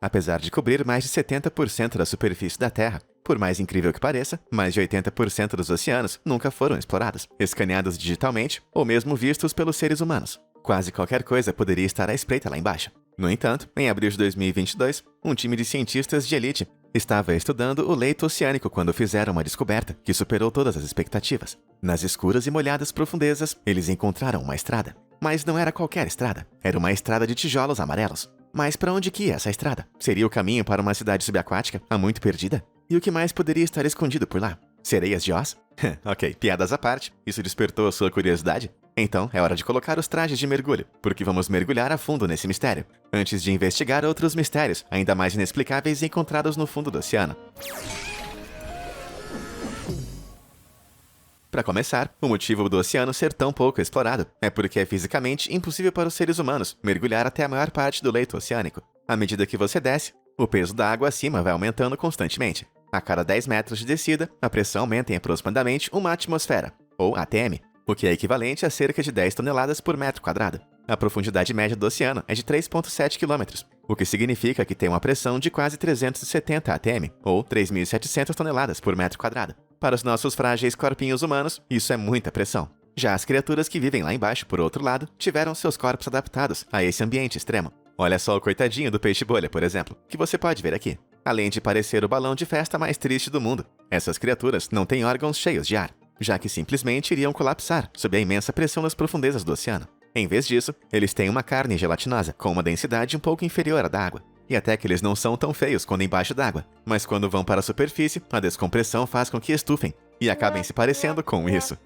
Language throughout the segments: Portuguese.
Apesar de cobrir mais de 70% da superfície da Terra, por mais incrível que pareça, mais de 80% dos oceanos nunca foram explorados, escaneados digitalmente ou mesmo vistos pelos seres humanos. Quase qualquer coisa poderia estar à espreita lá embaixo. No entanto, em abril de 2022, um time de cientistas de elite estava estudando o leito oceânico quando fizeram uma descoberta que superou todas as expectativas. Nas escuras e molhadas profundezas, eles encontraram uma estrada. Mas não era qualquer estrada, era uma estrada de tijolos amarelos. Mas para onde que ia essa estrada? Seria o caminho para uma cidade subaquática, há muito perdida? E o que mais poderia estar escondido por lá? Sereias de Oz? Ok, piadas à parte, isso despertou a sua curiosidade? Então é hora de colocar os trajes de mergulho, porque vamos mergulhar a fundo nesse mistério, antes de investigar outros mistérios ainda mais inexplicáveis encontrados no fundo do oceano. Para começar, o motivo do oceano ser tão pouco explorado é porque é fisicamente impossível para os seres humanos mergulhar até a maior parte do leito oceânico. À medida que você desce, o peso da água acima vai aumentando constantemente. A cada 10 metros de descida, a pressão aumenta em aproximadamente 1 atmosfera, ou ATM, o que é equivalente a cerca de 10 toneladas por metro quadrado. A profundidade média do oceano é de 3,7 km, o que significa que tem uma pressão de quase 370 atm, ou 3.700 toneladas por metro quadrado. Para os nossos frágeis corpinhos humanos, isso é muita pressão. Já as criaturas que vivem lá embaixo, por outro lado, tiveram seus corpos adaptados a esse ambiente extremo. Olha só o coitadinho do peixe-bolha, por exemplo, que você pode ver aqui. Além de parecer o balão de festa mais triste do mundo, essas criaturas não têm órgãos cheios de ar, já que simplesmente iriam colapsar sob a imensa pressão das profundezas do oceano. Em vez disso, eles têm uma carne gelatinosa, com uma densidade um pouco inferior à da água. E até que eles não são tão feios quando embaixo d'água, mas quando vão para a superfície, a descompressão faz com que estufem e acabem se parecendo com isso.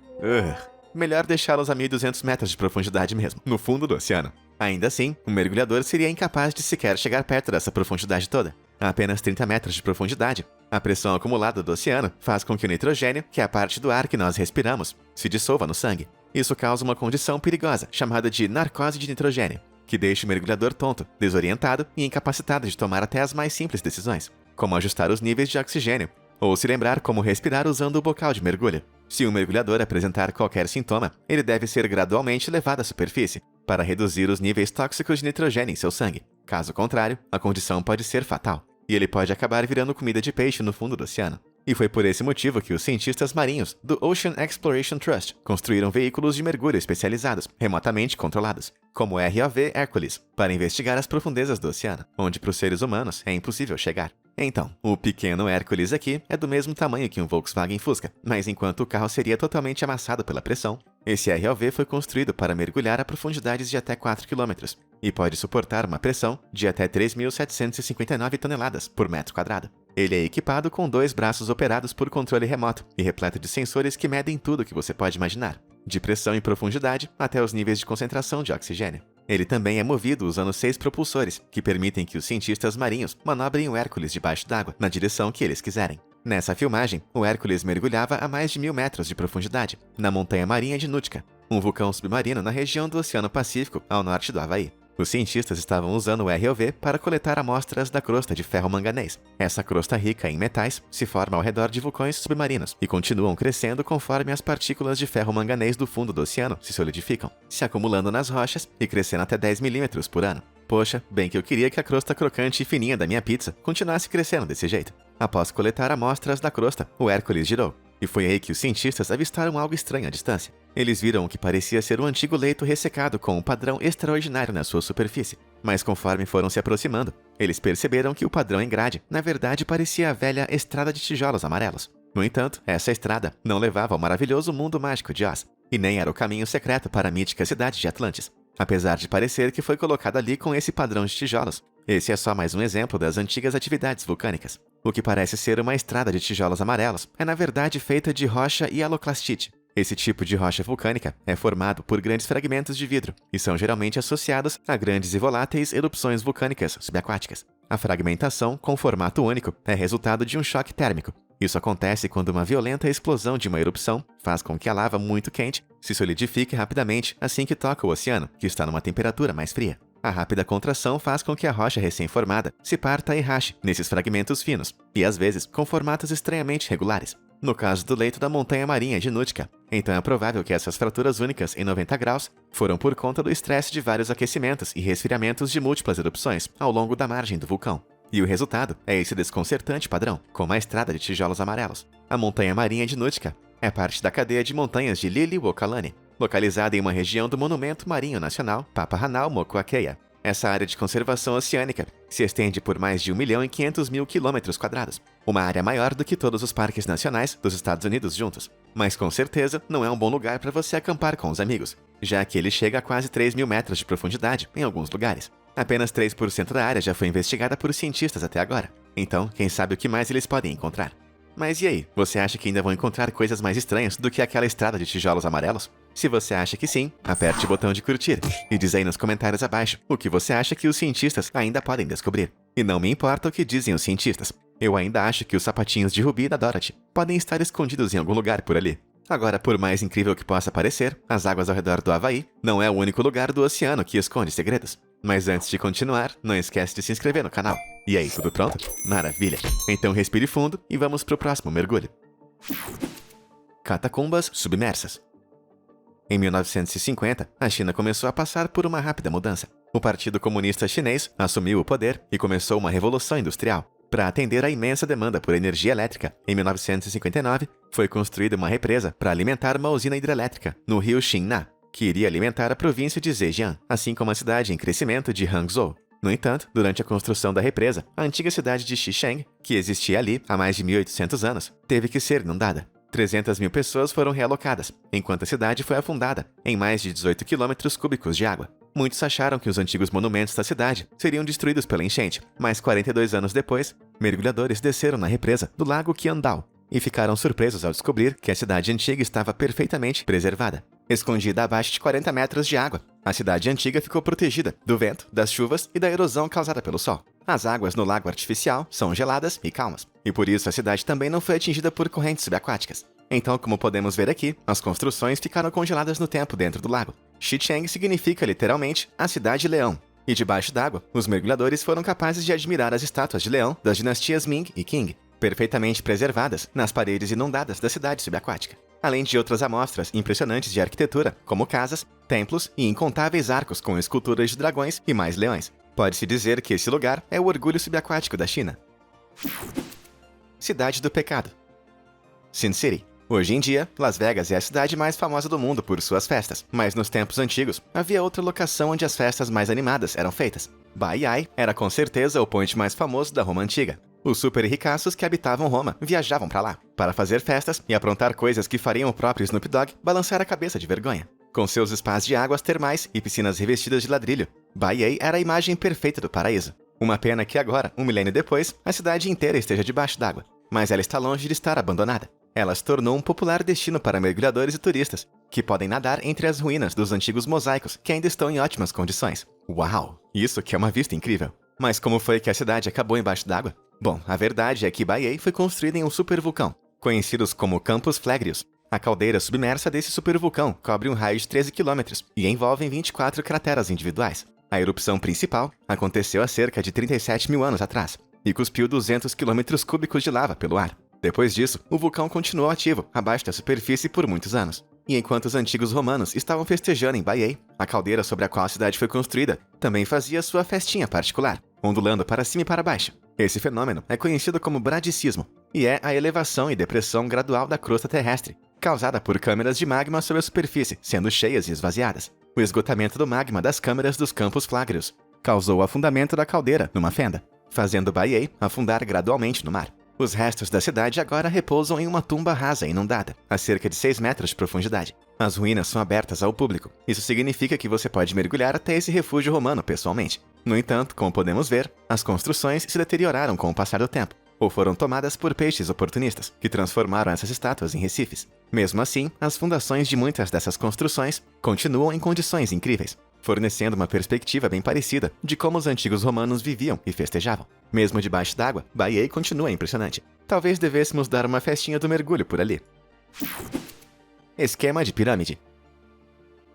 Melhor deixá-los a 1.200 metros de profundidade mesmo, no fundo do oceano. Ainda assim, um mergulhador seria incapaz de sequer chegar perto dessa profundidade toda. A apenas 30 metros de profundidade, a pressão acumulada do oceano faz com que o nitrogênio, que é a parte do ar que nós respiramos, se dissolva no sangue. Isso causa uma condição perigosa, chamada de narcose de nitrogênio, que deixa o mergulhador tonto, desorientado e incapacitado de tomar até as mais simples decisões, como ajustar os níveis de oxigênio, ou se lembrar como respirar usando o bocal de mergulho. Se um mergulhador apresentar qualquer sintoma, ele deve ser gradualmente levado à superfície, para reduzir os níveis tóxicos de nitrogênio em seu sangue. Caso contrário, a condição pode ser fatal, e ele pode acabar virando comida de peixe no fundo do oceano. E foi por esse motivo que os cientistas marinhos do Ocean Exploration Trust construíram veículos de mergulho especializados, remotamente controlados, como o ROV Hercules, para investigar as profundezas do oceano, onde para os seres humanos é impossível chegar. Então, o pequeno Hércules aqui é do mesmo tamanho que um Volkswagen Fusca, mas enquanto o carro seria totalmente amassado pela pressão, esse ROV foi construído para mergulhar a profundidades de até 4 km e pode suportar uma pressão de até 3.759 toneladas por metro quadrado. Ele é equipado com 2 braços operados por controle remoto e repleto de sensores que medem tudo o que você pode imaginar, de pressão e profundidade até os níveis de concentração de oxigênio. Ele também é movido usando 6 propulsores, que permitem que os cientistas marinhos manobrem o Hércules debaixo d'água na direção que eles quiserem. Nessa filmagem, o Hércules mergulhava a mais de 1.000 metros de profundidade, na montanha marinha de Nootka, um vulcão submarino na região do Oceano Pacífico, ao norte do Havaí. Os cientistas estavam usando o ROV para coletar amostras da crosta de ferro-manganês. Essa crosta rica em metais se forma ao redor de vulcões submarinos e continuam crescendo conforme as partículas de ferro-manganês do fundo do oceano se solidificam, se acumulando nas rochas e crescendo até 10 milímetros por ano. Poxa, bem que eu queria que a crosta crocante e fininha da minha pizza continuasse crescendo desse jeito. Após coletar amostras da crosta, o Hércules girou. E foi aí que os cientistas avistaram algo estranho à distância. Eles viram o que parecia ser um antigo leito ressecado com um padrão extraordinário na sua superfície. Mas conforme foram se aproximando, eles perceberam que o padrão em grade, na verdade, parecia a velha estrada de tijolos amarelos. No entanto, essa estrada não levava ao maravilhoso mundo mágico de Oz, e nem era o caminho secreto para a mítica cidade de Atlantis. Apesar de parecer que foi colocada ali com esse padrão de tijolos, esse é só mais um exemplo das antigas atividades vulcânicas. O que parece ser uma estrada de tijolos amarelos é na verdade feita de rocha hialoclastite. Esse tipo de rocha vulcânica é formado por grandes fragmentos de vidro e são geralmente associados a grandes e voláteis erupções vulcânicas subaquáticas. A fragmentação, com formato único, é resultado de um choque térmico. Isso acontece quando uma violenta explosão de uma erupção faz com que a lava muito quente se solidifique rapidamente assim que toca o oceano, que está numa temperatura mais fria. A rápida contração faz com que a rocha recém-formada se parta e rache nesses fragmentos finos, e às vezes com formatos estranhamente regulares. No caso do leito da montanha marinha de Nootka, então é provável que essas fraturas únicas em 90 graus foram por conta do estresse de vários aquecimentos e resfriamentos de múltiplas erupções ao longo da margem do vulcão. E o resultado é esse desconcertante padrão, como a estrada de tijolos amarelos. A montanha marinha de Nootka é parte da cadeia de montanhas de Liliuokalani, localizada em uma região do Monumento Marinho Nacional Papahanaumokuakea. Essa área de conservação oceânica se estende por mais de 1.500.000 km², uma área maior do que todos os parques nacionais dos Estados Unidos juntos. Mas com certeza não é um bom lugar para você acampar com os amigos, já que ele chega a quase 3.000 metros de profundidade em alguns lugares. Apenas 3% da área já foi investigada por cientistas até agora, então quem sabe o que mais eles podem encontrar. Mas e aí, você acha que ainda vão encontrar coisas mais estranhas do que aquela estrada de tijolos amarelos? Se você acha que sim, aperte o botão de curtir e diz aí nos comentários abaixo o que você acha que os cientistas ainda podem descobrir. E não me importa o que dizem os cientistas, eu ainda acho que os sapatinhos de Ruby da Dorothy podem estar escondidos em algum lugar por ali. Agora, por mais incrível que possa parecer, as águas ao redor do Havaí não é o único lugar do oceano que esconde segredos. Mas antes de continuar, não esquece de se inscrever no canal. E aí, tudo pronto? Maravilha! Então respire fundo e vamos pro próximo mergulho. Catacumbas submersas. Em 1950, a China começou a passar por uma rápida mudança. O Partido Comunista Chinês assumiu o poder e começou uma revolução industrial. Para atender à imensa demanda por energia elétrica, em 1959, foi construída uma represa para alimentar uma usina hidrelétrica no rio Xinna, que iria alimentar a província de Zhejiang, assim como a cidade em crescimento de Hangzhou. No entanto, durante a construção da represa, a antiga cidade de Xisheng, que existia ali há mais de 1.800 anos, teve que ser inundada. 300.000 pessoas foram realocadas, enquanto a cidade foi afundada em mais de 18 quilômetros cúbicos de água. Muitos acharam que os antigos monumentos da cidade seriam destruídos pela enchente, mas 42 anos depois, mergulhadores desceram na represa do lago Qiandao e ficaram surpresos ao descobrir que a cidade antiga estava perfeitamente preservada. Escondida abaixo de 40 metros de água, a cidade antiga ficou protegida do vento, das chuvas e da erosão causada pelo sol. As águas no lago artificial são geladas e calmas, e por isso a cidade também não foi atingida por correntes subaquáticas. Então, como podemos ver aqui, as construções ficaram congeladas no tempo dentro do lago. Xicheng significa literalmente a cidade-leão. E debaixo d'água, os mergulhadores foram capazes de admirar as estátuas de leão das dinastias Ming e Qing, perfeitamente preservadas nas paredes inundadas da cidade subaquática. Além de outras amostras impressionantes de arquitetura, como casas, templos e incontáveis arcos com esculturas de dragões e mais leões. Pode-se dizer que esse lugar é o orgulho subaquático da China. Cidade do Pecado. Sin City. Hoje em dia, Las Vegas é a cidade mais famosa do mundo por suas festas, mas nos tempos antigos, havia outra locação onde as festas mais animadas eram feitas. Baiai era com certeza o ponte mais famoso da Roma Antiga. Os super ricaços que habitavam Roma viajavam para lá, para fazer festas e aprontar coisas que fariam o próprio Snoop Dogg balançar a cabeça de vergonha. Com seus spas de águas termais e piscinas revestidas de ladrilho, Baiai era a imagem perfeita do paraíso. Uma pena que agora, um milênio depois, a cidade inteira esteja debaixo d'água, mas ela está longe de estar abandonada. Ela se tornou um popular destino para mergulhadores e turistas, que podem nadar entre as ruínas dos antigos mosaicos que ainda estão em ótimas condições. Uau! Isso que é uma vista incrível! Mas como foi que a cidade acabou embaixo d'água? Bom, a verdade é que Baiai foi construída em um supervulcão, conhecidos como Campos Flegrius. A caldeira submersa desse supervulcão cobre um raio de 13 km e envolve 24 crateras individuais. A erupção principal aconteceu há cerca de 37.000 anos atrás e cuspiu 200 km cúbicos de lava pelo ar. Depois disso, o vulcão continuou ativo abaixo da superfície por muitos anos. E enquanto os antigos romanos estavam festejando em Baiai, a caldeira sobre a qual a cidade foi construída também fazia sua festinha particular, ondulando para cima e para baixo. Esse fenômeno é conhecido como bradicismo e é a elevação e depressão gradual da crosta terrestre, causada por câmeras de magma sobre a superfície sendo cheias e esvaziadas. O esgotamento do magma das câmeras dos Campos Flegrius causou o afundamento da caldeira numa fenda, fazendo Baiai afundar gradualmente no mar. Os restos da cidade agora repousam em uma tumba rasa inundada, a cerca de 6 metros de profundidade. As ruínas são abertas ao público. Isso significa que você pode mergulhar até esse refúgio romano pessoalmente. No entanto, como podemos ver, as construções se deterioraram com o passar do tempo, ou foram tomadas por peixes oportunistas, que transformaram essas estátuas em recifes. Mesmo assim, as fundações de muitas dessas construções continuam em condições incríveis, fornecendo uma perspectiva bem parecida de como os antigos romanos viviam e festejavam. Mesmo debaixo d'água, Baiai continua impressionante. Talvez devêssemos dar uma festinha do mergulho por ali. Esquema de pirâmide.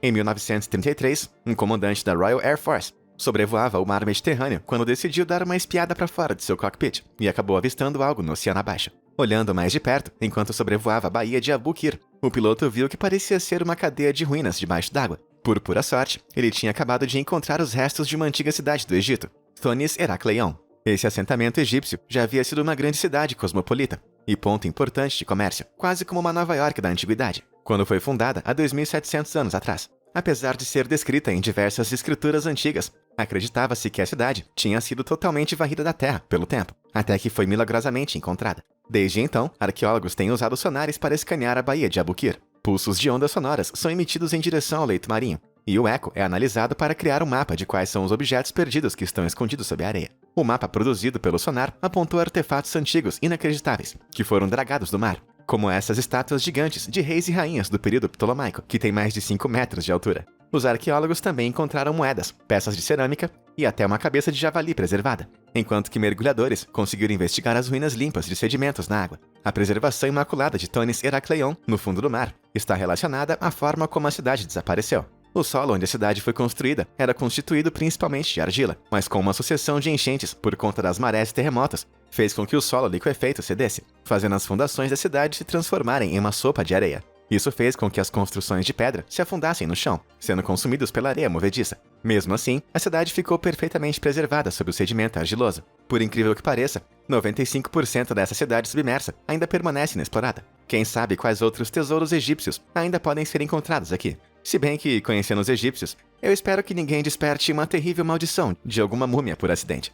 Em 1933, um comandante da Royal Air Force sobrevoava o mar Mediterrâneo quando decidiu dar uma espiada para fora de seu cockpit e acabou avistando algo no oceano abaixo. Olhando mais de perto, enquanto sobrevoava a baía de Abu Qir, o piloto viu que parecia ser uma cadeia de ruínas debaixo d'água. Por pura sorte, ele tinha acabado de encontrar os restos de uma antiga cidade do Egito, Thonis Herakleion. Esse assentamento egípcio já havia sido uma grande cidade cosmopolita e ponto importante de comércio, quase como uma Nova York da antiguidade, quando foi fundada há 2.700 anos atrás. Apesar de ser descrita em diversas escrituras antigas, acreditava-se que a cidade tinha sido totalmente varrida da terra pelo tempo, até que foi milagrosamente encontrada. Desde então, arqueólogos têm usado sonares para escanear a Baía de Abukir. Pulsos de ondas sonoras são emitidos em direção ao leito marinho, e o eco é analisado para criar um mapa de quais são os objetos perdidos que estão escondidos sob a areia. O mapa produzido pelo sonar apontou artefatos antigos inacreditáveis, que foram dragados do mar, como essas estátuas gigantes de reis e rainhas do período ptolomaico, que têm mais de 5 metros de altura. Os arqueólogos também encontraram moedas, peças de cerâmica e até uma cabeça de javali preservada, enquanto que mergulhadores conseguiram investigar as ruínas limpas de sedimentos na água. A preservação imaculada de Thonis Herakleion, no fundo do mar, está relacionada à forma como a cidade desapareceu. O solo onde a cidade foi construída era constituído principalmente de argila, mas com uma sucessão de enchentes por conta das marés e terremotos, fez com que o solo liquefeito cedesse, fazendo as fundações da cidade se transformarem em uma sopa de areia. Isso fez com que as construções de pedra se afundassem no chão, sendo consumidos pela areia movediça. Mesmo assim, a cidade ficou perfeitamente preservada sob o sedimento argiloso. Por incrível que pareça, 95% dessa cidade submersa ainda permanece inexplorada. Quem sabe quais outros tesouros egípcios ainda podem ser encontrados aqui. Se bem que, conhecendo os egípcios, eu espero que ninguém desperte uma terrível maldição de alguma múmia por acidente.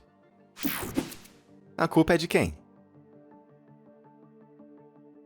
A culpa é de quem?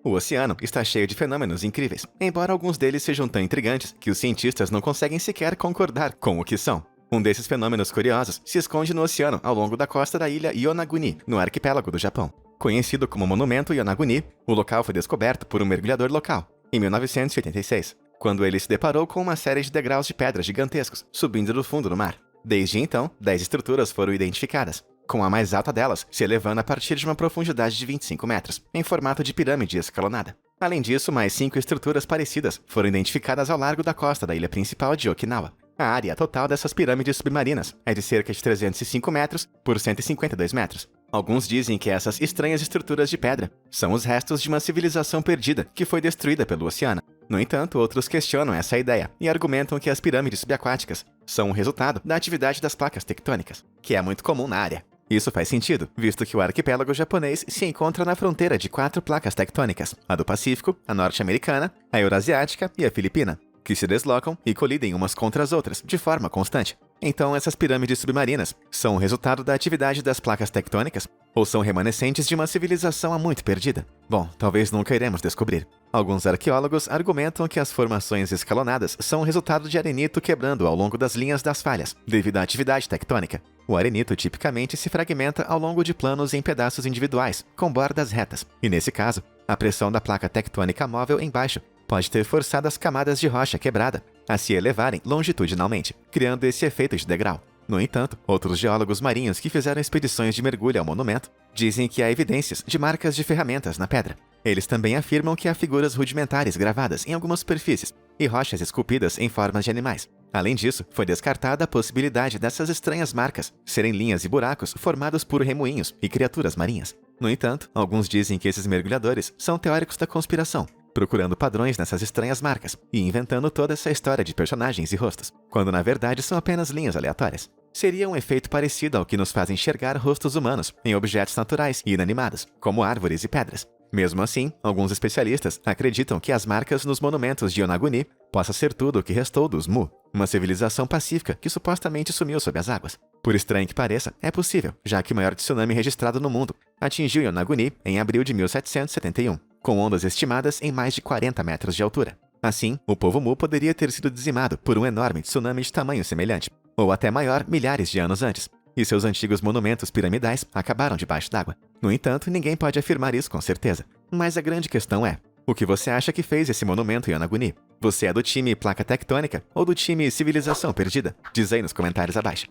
O oceano está cheio de fenômenos incríveis, embora alguns deles sejam tão intrigantes que os cientistas não conseguem sequer concordar com o que são. Um desses fenômenos curiosos se esconde no oceano ao longo da costa da ilha Yonaguni, no arquipélago do Japão. Conhecido como Monumento Yonaguni, o local foi descoberto por um mergulhador local, em 1986, quando ele se deparou com uma série de degraus de pedras gigantescos subindo do fundo do mar. Desde então, 10 estruturas foram identificadas, com a mais alta delas se elevando a partir de uma profundidade de 25 metros, em formato de pirâmide escalonada. Além disso, mais 5 estruturas parecidas foram identificadas ao largo da costa da ilha principal de Okinawa. A área total dessas pirâmides submarinas é de cerca de 305 metros por 152 metros. Alguns dizem que essas estranhas estruturas de pedra são os restos de uma civilização perdida que foi destruída pelo oceano. No entanto, outros questionam essa ideia e argumentam que as pirâmides subaquáticas são o resultado da atividade das placas tectônicas, que é muito comum na área. Isso faz sentido, visto que o arquipélago japonês se encontra na fronteira de 4 placas tectônicas, a do Pacífico, a norte-americana, a eurasiática e a filipina, que se deslocam e colidem umas contra as outras, de forma constante. Então, essas pirâmides submarinas são o resultado da atividade das placas tectônicas ou são remanescentes de uma civilização há muito perdida? Bom, talvez nunca iremos descobrir. Alguns arqueólogos argumentam que as formações escalonadas são o resultado de arenito quebrando ao longo das linhas das falhas, devido à atividade tectônica. O arenito tipicamente se fragmenta ao longo de planos em pedaços individuais, com bordas retas, e nesse caso, a pressão da placa tectônica móvel embaixo pode ter forçado as camadas de rocha quebrada a se elevarem longitudinalmente, criando esse efeito de degrau. No entanto, outros geólogos marinhos que fizeram expedições de mergulho ao monumento dizem que há evidências de marcas de ferramentas na pedra. Eles também afirmam que há figuras rudimentares gravadas em algumas superfícies e rochas esculpidas em formas de animais. Além disso, foi descartada a possibilidade dessas estranhas marcas serem linhas e buracos formados por remoinhos e criaturas marinhas. No entanto, alguns dizem que esses mergulhadores são teóricos da conspiração, procurando padrões nessas estranhas marcas e inventando toda essa história de personagens e rostos, quando na verdade são apenas linhas aleatórias. Seria um efeito parecido ao que nos faz enxergar rostos humanos em objetos naturais e inanimados, como árvores e pedras. Mesmo assim, alguns especialistas acreditam que as marcas nos monumentos de Yonaguni possa ser tudo o que restou dos Mu, uma civilização pacífica que supostamente sumiu sob as águas. Por estranho que pareça, é possível, já que o maior tsunami registrado no mundo atingiu Yonaguni em abril de 1771, com ondas estimadas em mais de 40 metros de altura. Assim, o povo Mu poderia ter sido dizimado por um enorme tsunami de tamanho semelhante, ou até maior milhares de anos antes, e seus antigos monumentos piramidais acabaram debaixo d'água. No entanto, ninguém pode afirmar isso com certeza. Mas a grande questão é, o que você acha que fez esse monumento em Yonaguni? Você é do time placa tectônica ou do time civilização perdida? Diz aí nos comentários abaixo.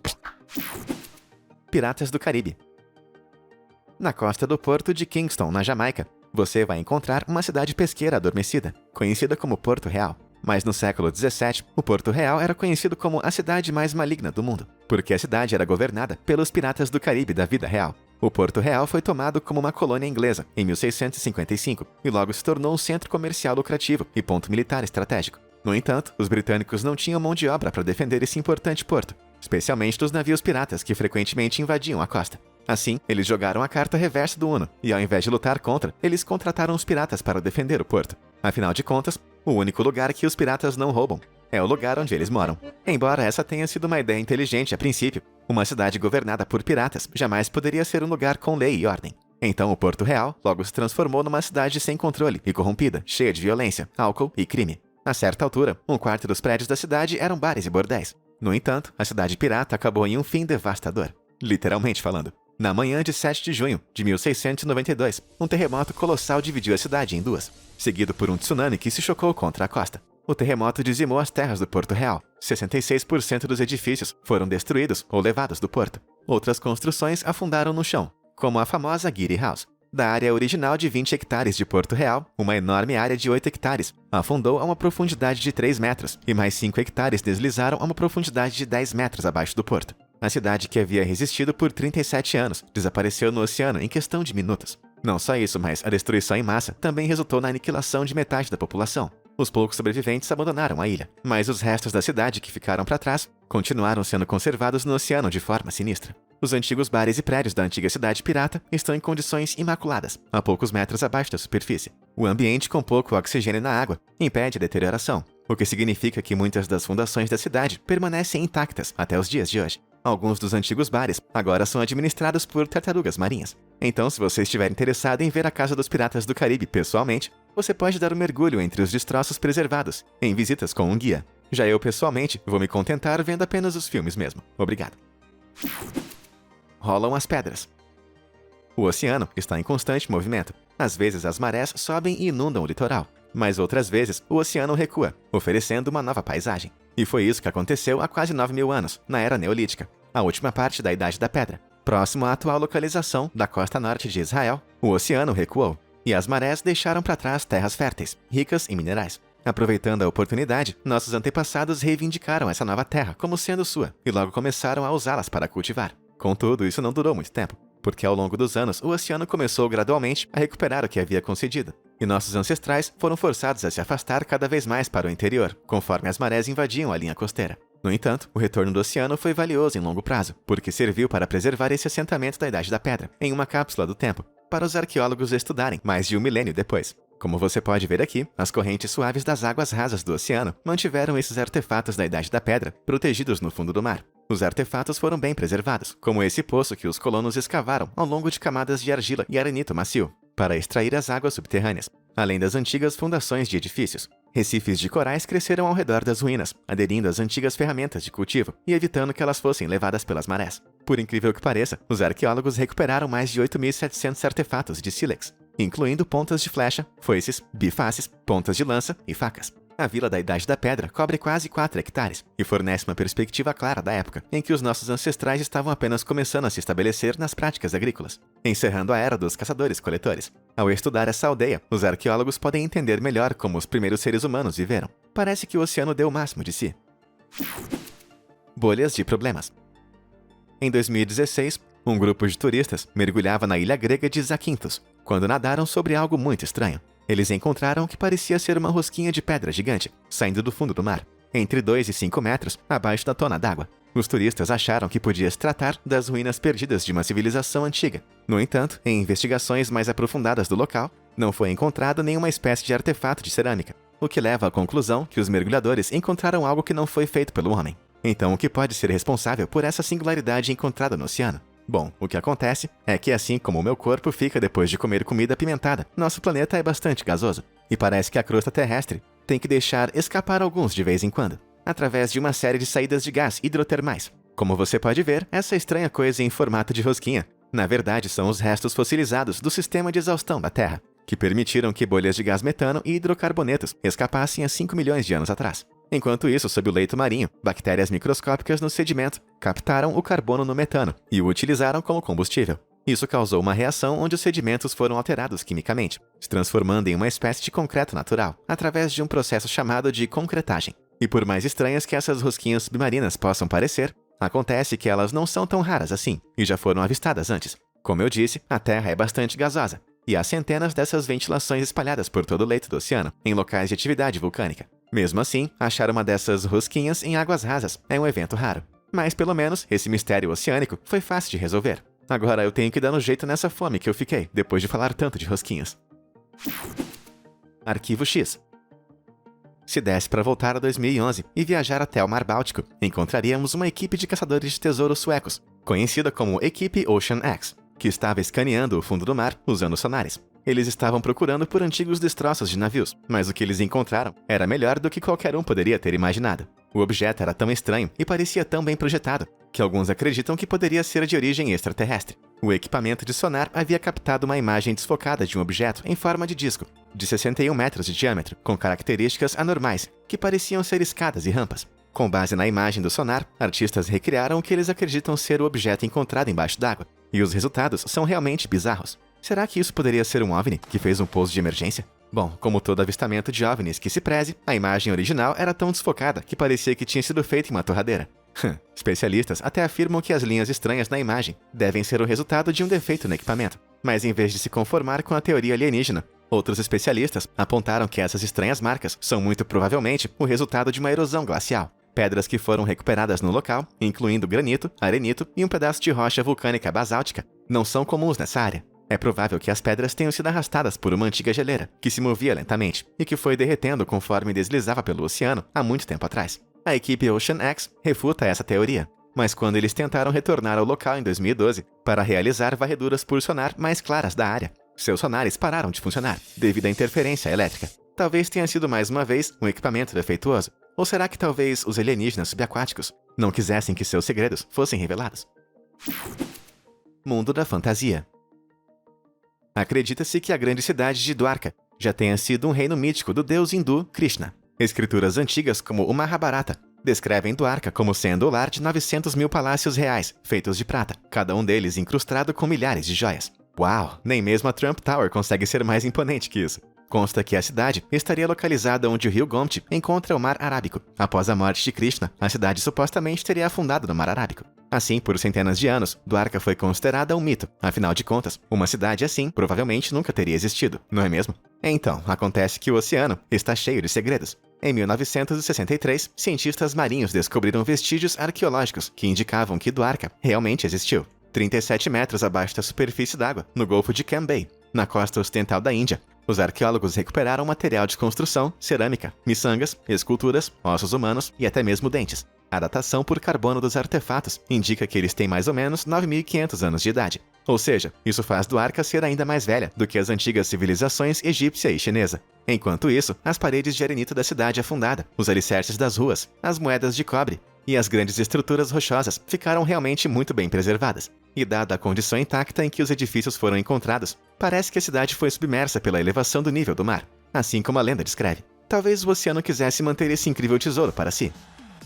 Piratas do Caribe. Na costa do porto de Kingston, na Jamaica, você vai encontrar uma cidade pesqueira adormecida, conhecida como Porto Real. Mas no século XVII, o Porto Real era conhecido como a cidade mais maligna do mundo, porque a cidade era governada pelos piratas do Caribe da vida real. O Porto Real foi tomado como uma colônia inglesa em 1655 e logo se tornou um centro comercial lucrativo e ponto militar estratégico. No entanto, os britânicos não tinham mão de obra para defender esse importante porto, especialmente dos navios piratas que frequentemente invadiam a costa. Assim, eles jogaram a carta reversa do Uno, e ao invés de lutar contra, eles contrataram os piratas para defender o porto. Afinal de contas, o único lugar que os piratas não roubam é o lugar onde eles moram. Embora essa tenha sido uma ideia inteligente a princípio, uma cidade governada por piratas jamais poderia ser um lugar com lei e ordem. Então o Porto Real logo se transformou numa cidade sem controle e corrompida, cheia de violência, álcool e crime. A certa altura, um quarto dos prédios da cidade eram bares e bordéis. No entanto, a cidade pirata acabou em um fim devastador. Literalmente falando. Na manhã de 7 de junho de 1692, um terremoto colossal dividiu a cidade em duas, seguido por um tsunami que se chocou contra a costa. O terremoto dizimou as terras do Porto Real. 66% dos edifícios foram destruídos ou levados do porto. Outras construções afundaram no chão, como a famosa Guiri House. Da área original de 20 hectares de Porto Real, uma enorme área de 8 hectares afundou a uma profundidade de 3 metros e mais 5 hectares deslizaram a uma profundidade de 10 metros abaixo do porto. A cidade, que havia resistido por 37 anos, desapareceu no oceano em questão de minutos. Não só isso, mas a destruição em massa também resultou na aniquilação de metade da população. Os poucos sobreviventes abandonaram a ilha, mas os restos da cidade que ficaram para trás continuaram sendo conservados no oceano de forma sinistra. Os antigos bares e prédios da antiga cidade pirata estão em condições imaculadas, a poucos metros abaixo da superfície. O ambiente com pouco oxigênio na água impede a deterioração, o que significa que muitas das fundações da cidade permanecem intactas até os dias de hoje. Alguns dos antigos bares agora são administrados por tartarugas marinhas. Então, se você estiver interessado em ver a Casa dos Piratas do Caribe pessoalmente, você pode dar um mergulho entre os destroços preservados, em visitas com um guia. Já eu, pessoalmente, vou me contentar vendo apenas os filmes mesmo. Obrigado. Rolam as pedras. O oceano está em constante movimento. Às vezes as marés sobem e inundam o litoral, mas outras vezes o oceano recua, oferecendo uma nova paisagem. E foi isso que aconteceu há quase 9.000 anos, na Era Neolítica, a última parte da Idade da Pedra. Próximo à atual localização da costa norte de Israel, o oceano recuou, e as marés deixaram para trás terras férteis, ricas em minerais. Aproveitando a oportunidade, nossos antepassados reivindicaram essa nova terra como sendo sua, e logo começaram a usá-las para cultivar. Contudo, isso não durou muito tempo, porque ao longo dos anos o oceano começou gradualmente a recuperar o que havia concedido, e nossos ancestrais foram forçados a se afastar cada vez mais para o interior, conforme as marés invadiam a linha costeira. No entanto, o retorno do oceano foi valioso em longo prazo, porque serviu para preservar esse assentamento da Idade da Pedra, em uma cápsula do tempo, para os arqueólogos estudarem mais de 1 milênio depois. Como você pode ver aqui, as correntes suaves das águas rasas do oceano mantiveram esses artefatos da Idade da Pedra protegidos no fundo do mar. Os artefatos foram bem preservados, como esse poço que os colonos escavaram ao longo de camadas de argila e arenito macio, para extrair as águas subterrâneas, além das antigas fundações de edifícios. Recifes de corais cresceram ao redor das ruínas, aderindo às antigas ferramentas de cultivo e evitando que elas fossem levadas pelas marés. Por incrível que pareça, os arqueólogos recuperaram mais de 8.700 artefatos de sílex, incluindo pontas de flecha, foices, bifaces, pontas de lança e facas. A Vila da Idade da Pedra cobre quase 4 hectares e fornece uma perspectiva clara da época em que os nossos ancestrais estavam apenas começando a se estabelecer nas práticas agrícolas, encerrando a era dos caçadores-coletores. Ao estudar essa aldeia, os arqueólogos podem entender melhor como os primeiros seres humanos viveram. Parece que o oceano deu o máximo de si. Bolhas de problemas. Em 2016, um grupo de turistas mergulhava na ilha grega de Zakynthos, quando nadaram sobre algo muito estranho. Eles encontraram o que parecia ser uma rosquinha de pedra gigante, saindo do fundo do mar, entre 2 e 5 metros abaixo da tona d'água. Os turistas acharam que podia se tratar das ruínas perdidas de uma civilização antiga. No entanto, em investigações mais aprofundadas do local, não foi encontrado nenhuma espécie de artefato de cerâmica, o que leva à conclusão que os mergulhadores encontraram algo que não foi feito pelo homem. Então, o que pode ser responsável por essa singularidade encontrada no oceano? Bom, o que acontece é que assim como o meu corpo fica depois de comer comida apimentada, nosso planeta é bastante gasoso, e parece que a crosta terrestre tem que deixar escapar alguns de vez em quando, através de uma série de saídas de gás hidrotermais. Como você pode ver, essa estranha coisa em formato de rosquinha, na verdade são os restos fossilizados do sistema de exaustão da Terra, que permitiram que bolhas de gás metano e hidrocarbonetos escapassem há 5 milhões de anos atrás. Enquanto isso, sob o leito marinho, bactérias microscópicas no sedimento captaram o carbono no metano e o utilizaram como combustível. Isso causou uma reação onde os sedimentos foram alterados quimicamente, se transformando em uma espécie de concreto natural, através de um processo chamado de concretagem. E por mais estranhas que essas rosquinhas submarinas possam parecer, acontece que elas não são tão raras assim, e já foram avistadas antes. Como eu disse, a Terra é bastante gasosa, e há centenas dessas ventilações espalhadas por todo o leito do oceano, em locais de atividade vulcânica. Mesmo assim, achar uma dessas rosquinhas em águas rasas é um evento raro. Mas pelo menos, esse mistério oceânico foi fácil de resolver. Agora eu tenho que dar um jeito nessa fome que eu fiquei, depois de falar tanto de rosquinhas. Arquivo X. Se desse para voltar a 2011 e viajar até o Mar Báltico, encontraríamos uma equipe de caçadores de tesouros suecos, conhecida como Equipe Ocean X, que estava escaneando o fundo do mar usando sonares. Eles estavam procurando por antigos destroços de navios, mas o que eles encontraram era melhor do que qualquer um poderia ter imaginado. O objeto era tão estranho e parecia tão bem projetado, que alguns acreditam que poderia ser de origem extraterrestre. O equipamento de sonar havia captado uma imagem desfocada de um objeto em forma de disco, de 61 metros de diâmetro, com características anormais, que pareciam ser escadas e rampas. Com base na imagem do sonar, artistas recriaram o que eles acreditam ser o objeto encontrado embaixo d'água, e os resultados são realmente bizarros. Será que isso poderia ser um OVNI que fez um pouso de emergência? Bom, como todo avistamento de OVNIs que se preze, a imagem original era tão desfocada que parecia que tinha sido feita em uma torradeira. Especialistas até afirmam que as linhas estranhas na imagem devem ser o resultado de um defeito no equipamento. Mas em vez de se conformar com a teoria alienígena, outros especialistas apontaram que essas estranhas marcas são muito provavelmente o resultado de uma erosão glacial. Pedras que foram recuperadas no local, incluindo granito, arenito e um pedaço de rocha vulcânica basáltica, não são comuns nessa área. É provável que as pedras tenham sido arrastadas por uma antiga geleira, que se movia lentamente e que foi derretendo conforme deslizava pelo oceano há muito tempo atrás. A equipe Ocean X refuta essa teoria, mas quando eles tentaram retornar ao local em 2012 para realizar varreduras por sonar mais claras da área, seus sonares pararam de funcionar devido à interferência elétrica. Talvez tenha sido mais uma vez um equipamento defeituoso, ou será que talvez os alienígenas subaquáticos não quisessem que seus segredos fossem revelados? Mundo da fantasia. Acredita-se que a grande cidade de Dwarka já tenha sido um reino mítico do deus hindu Krishna. Escrituras antigas como o Mahabharata descrevem Dwarka como sendo o lar de 900 mil palácios reais, feitos de prata, cada um deles incrustado com milhares de joias. Uau! Nem mesmo a Trump Tower consegue ser mais imponente que isso. Consta que a cidade estaria localizada onde o rio Gomti encontra o Mar Arábico. Após a morte de Krishna, a cidade supostamente teria afundado no Mar Arábico. Assim, por centenas de anos, Dwarka foi considerada um mito. Afinal de contas, uma cidade assim provavelmente nunca teria existido, não é mesmo? Então, acontece que o oceano está cheio de segredos. Em 1963, cientistas marinhos descobriram vestígios arqueológicos que indicavam que Dwarka realmente existiu. 37 metros abaixo da superfície d'água, no Golfo de Cambay, na costa ocidental da Índia. Os arqueólogos recuperaram material de construção, cerâmica, miçangas, esculturas, ossos humanos e até mesmo dentes. A datação por carbono dos artefatos indica que eles têm mais ou menos 9.500 anos de idade. Ou seja, isso faz Dwarka ser ainda mais velha do que as antigas civilizações egípcia e chinesa. Enquanto isso, as paredes de arenito da cidade afundada, os alicerces das ruas, as moedas de cobre e as grandes estruturas rochosas ficaram realmente muito bem preservadas. E dada a condição intacta em que os edifícios foram encontrados, parece que a cidade foi submersa pela elevação do nível do mar, assim como a lenda descreve. Talvez o oceano quisesse manter esse incrível tesouro para si.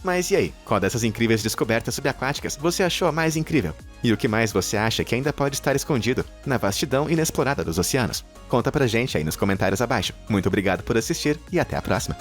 Mas e aí, qual dessas incríveis descobertas subaquáticas você achou a mais incrível? E o que mais você acha que ainda pode estar escondido na vastidão inexplorada dos oceanos? Conta pra gente aí nos comentários abaixo. Muito obrigado por assistir e até a próxima!